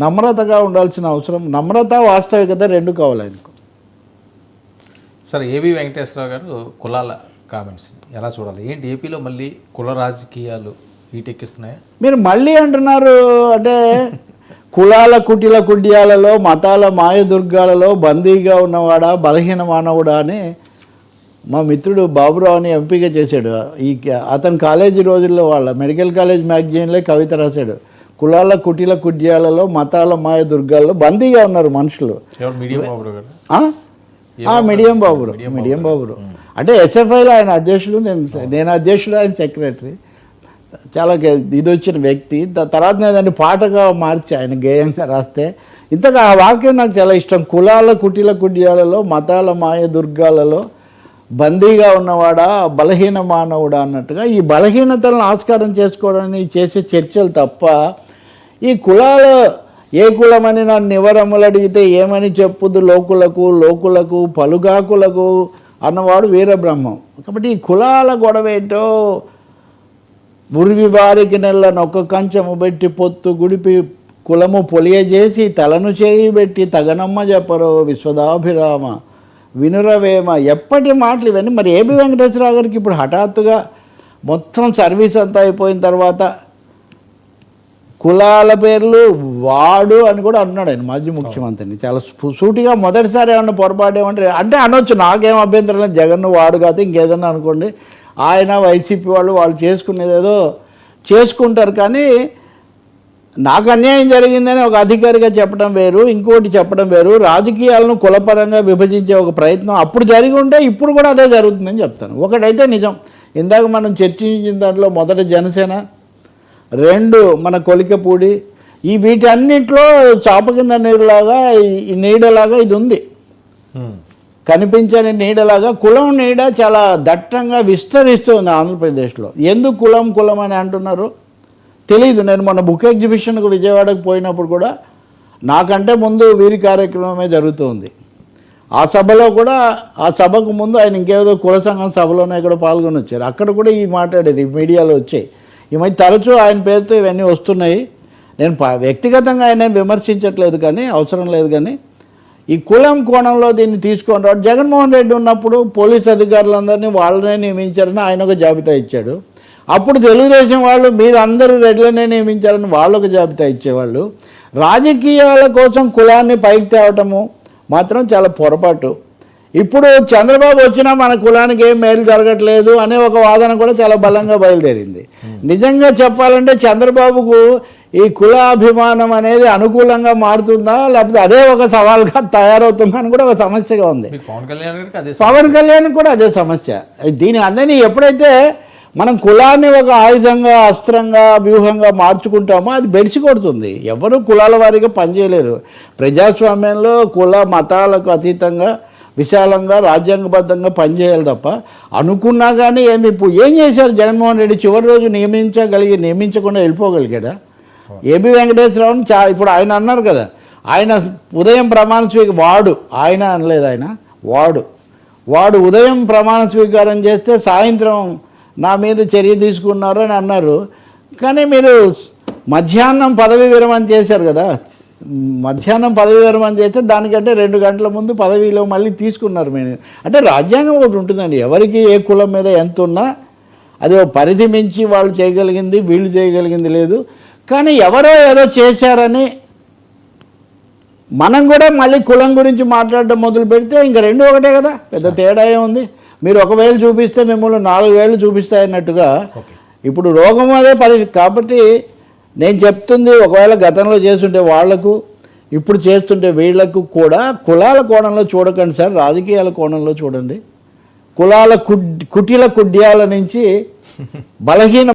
నమ్రతగా ఉండాల్సిన అవసరం, నమ్రత వాస్తవికత రెండు కావాలి ఆయనకు. సరే, ఏబి వెంకటేశ్వరరావు గారు కులాల కామెంట్స్ ఎలా చూడాలి? ఏంటి ఏపీలో మళ్ళీ కుల రాజకీయాలు ఈటెక్కిస్తున్నాయా? మీరు మళ్ళీ అంటున్నారు అంటే కులాల కుటిల కుడ్యాలలో, మతాల మాయదుర్గాలలో బందీగా ఉన్నవాడా, బలహీన మానవుడా అని మా మిత్రుడు బాబురావుని ఎంపీగా చేశాడు. అతని కాలేజీ రోజుల్లో వాళ్ళ మెడికల్ కాలేజ్ మ్యాగజైన్లో కవిత రాశాడు. కులాల కుటిల కుడ్యాలలో, మతాల మాయ దుర్గాల్లో బందీగా ఉన్నారు మనుషులు. మీడియం బాబురావు అంటే ఎస్ఎఫ్ఐలో ఆయన అధ్యక్షుడు, నేను అధ్యక్షుడు, ఆయన సెక్రటరీ. చాలా ఇది వచ్చిన వ్యక్తి. తర్వాత నేను దాన్ని పాటగా మార్చి ఆయన గేయంగా రాస్తే ఇంతగా ఆ వాక్యం నాకు చాలా ఇష్టం. కులాల కుటిల కుడ్యాలలో, మతాల మాయ దుర్గాలలో బందీగా ఉన్నవాడా, బలహీన మానవుడా అన్నట్టుగా ఈ బలహీనతలను ఆస్కారం చేసుకోవడానికి చేసే చర్చలు తప్ప ఈ కులాలు ఏ కులమని నన్ను నివరములు అడిగితే ఏమని చెప్పుదు లోకులకు పలుగాకులకు అన్నవాడు వీరబ్రహ్మం. కాబట్టి ఈ కులాల గొడవ ఏంటో, ఉరివి వారికి నెల నొక్క కంచము పెట్టి పొత్తు గుడిపి కులము పొలియజేసి తలను చేయి పెట్టి తగనమ్మ చెప్పరో విశ్వదాభిరామ వినురవేమ, ఎప్పటి మాటలు ఇవన్నీ. మరి ఏబి వెంకటేశ్వరరావు గారికి ఇప్పుడు హఠాత్తుగా మొత్తం సర్వీస్ అంతా అయిపోయిన తర్వాత కులాల పేర్లు వాడు అని కూడా అన్నాడు ఆయన మాజీ ముఖ్యమంత్రిని చాలా సూటిగా. మొదటిసారి ఏమన్నా పొరపాటు ఏమంటే అంటే అనొచ్చు, నాకేం అభ్యంతరం లేదు, జగన్ వాడు కాదు ఇంకేదన్నా అనుకోండి. ఆయన వైసీపీ వాళ్ళు చేసుకునేది ఏదో చేసుకుంటారు. కానీ నాకు అన్యాయం జరిగిందని ఒక అధికారిగా చెప్పడం వేరు, ఇంకోటి చెప్పడం వేరు. రాజకీయాలను కులపరంగా విభజించే ఒక ప్రయత్నం అప్పుడు జరిగి ఉంటే ఇప్పుడు కూడా అదే జరుగుతుందని చెప్తాను. ఒకటైతే నిజం, ఇందాక మనం చర్చించిన దాంట్లో మొదట జనసేన, రెండు మన కొలికపూడి, ఈ వీటన్నిటిలో చాప కింద నీరులాగా ఈ నీడలాగా ఇది ఉంది. కనిపించని నీడలాగా కులం నీడ చాలా దట్టంగా విస్తరిస్తుంది ఆంధ్రప్రదేశ్లో. ఎందుకు కులం అని అంటున్నారు తెలీదు. నేను మొన్న బుక్ ఎగ్జిబిషన్కు విజయవాడకు పోయినప్పుడు కూడా నాకంటే ముందు వీరి కార్యక్రమమే జరుగుతుంది. ఆ సభలో కూడా, ఆ సభకు ముందు ఆయన ఇంకేదో కుల సంఘం సభలోనే ఇక్కడ పాల్గొని వచ్చారు. అక్కడ కూడా ఈ మాట్లాడేది మీడియాలో వచ్చాయి. ఈ మధ్య తరచూ ఆయన పేరుతో ఇవన్నీ వస్తున్నాయి. నేను వ్యక్తిగతంగా ఆయన విమర్శించట్లేదు, కానీ అవసరం లేదు. కానీ ఈ కులం కోణంలో దీన్ని తీసుకొని రావడం, జగన్మోహన్ రెడ్డి ఉన్నప్పుడు పోలీస్ అధికారులందరినీ వాళ్ళనే నియమించారని ఆయన ఒక జాబితా ఇచ్చాడు. అప్పుడు తెలుగుదేశం వాళ్ళు మీరు అందరూ రెడ్లనే నియమించారని వాళ్ళు ఒక జాబితా ఇచ్చేవాళ్ళు. రాజకీయాల కోసం కులాన్ని పైకి తేవటము మాత్రం చాలా పొరపాటు. ఇప్పుడు చంద్రబాబు వచ్చినా మన కులానికి ఏం మేలు జరగట్లేదు అనే ఒక వాదన కూడా చాలా బలంగా బయలుదేరింది. నిజంగా చెప్పాలంటే చంద్రబాబుకు ఈ కులాభిమానం అనేది అనుకూలంగా మారుతుందా, లేకపోతే అదే ఒక సవాల్గా తయారవుతుందా అని కూడా ఒక సమస్యగా ఉంది. పవన్ కళ్యాణ్ కూడా అదే సమస్య. దీని అందరినీ ఎప్పుడైతే మనం కులాన్ని ఒక ఆయుధంగా, అస్త్రంగా, వ్యూహంగా మార్చుకుంటామో అది బెడిసి కొడుతుంది. ఎవరు కులాల వారీగా పనిచేయలేరు. ప్రజాస్వామ్యంలో కుల మతాలకు అతీతంగా విశాలంగా రాజ్యాంగబద్ధంగా పనిచేయాలి తప్ప అనుకున్నా కానీ ఏం చేశారు జగన్మోహన్ రెడ్డి? చివరి రోజు నియమించకుండా వెళ్ళిపోగలిగాడా? ఏబి వెంకటేశ్వరరావుని ఇప్పుడు ఆయన అన్నారు కదా, ఆయన ఉదయం ప్రమాణ వాడు ఆయన అనలేదు, ఆయన వాడు ఉదయం ప్రమాణ స్వీకారం చేస్తే సాయంత్రం నా మీద చర్య తీసుకున్నారు అని అన్నారు. కానీ మీరు మధ్యాహ్నం పదవి విరమణ చేశారు కదా, మధ్యాహ్నం పదవి విరమణ చేస్తే దానికంటే 2 గంటల ముందు పదవిలో మళ్ళీ తీసుకున్నారు. మీరు అంటే రాజ్యాంగం ఒకటి ఉంటుందండి, ఎవరికి ఏ కులం మీద ఎంత ఉన్నా అది ఒక పరిధి మించి వాళ్ళు చేయగలిగింది వీళ్ళు చేయగలిగింది లేదు. కానీ ఎవరో ఏదో చేశారని మనం కూడా మళ్ళీ కులం గురించి మాట్లాడడం మొదలు పెడితే ఇంకా రెండు ఒకటే కదా, పెద్ద తేడా ఏముంది? మీరు 1 వేలు చూపిస్తే మిమ్మల్ని 4 వేలు చూపిస్తాయన్నట్టుగా ఇప్పుడు రోగం అదే కాబట్టి నేను చెప్తుంది, ఒకవేళ గతంలో చేస్తుంటే వాళ్లకు, ఇప్పుడు చేస్తుంటే వీళ్లకు కూడా కులాల కోణంలో చూడకండి సార్, రాజకీయాల కోణంలో చూడండి. కులాల కుటిల కుడ్యాల నుంచి బలహీన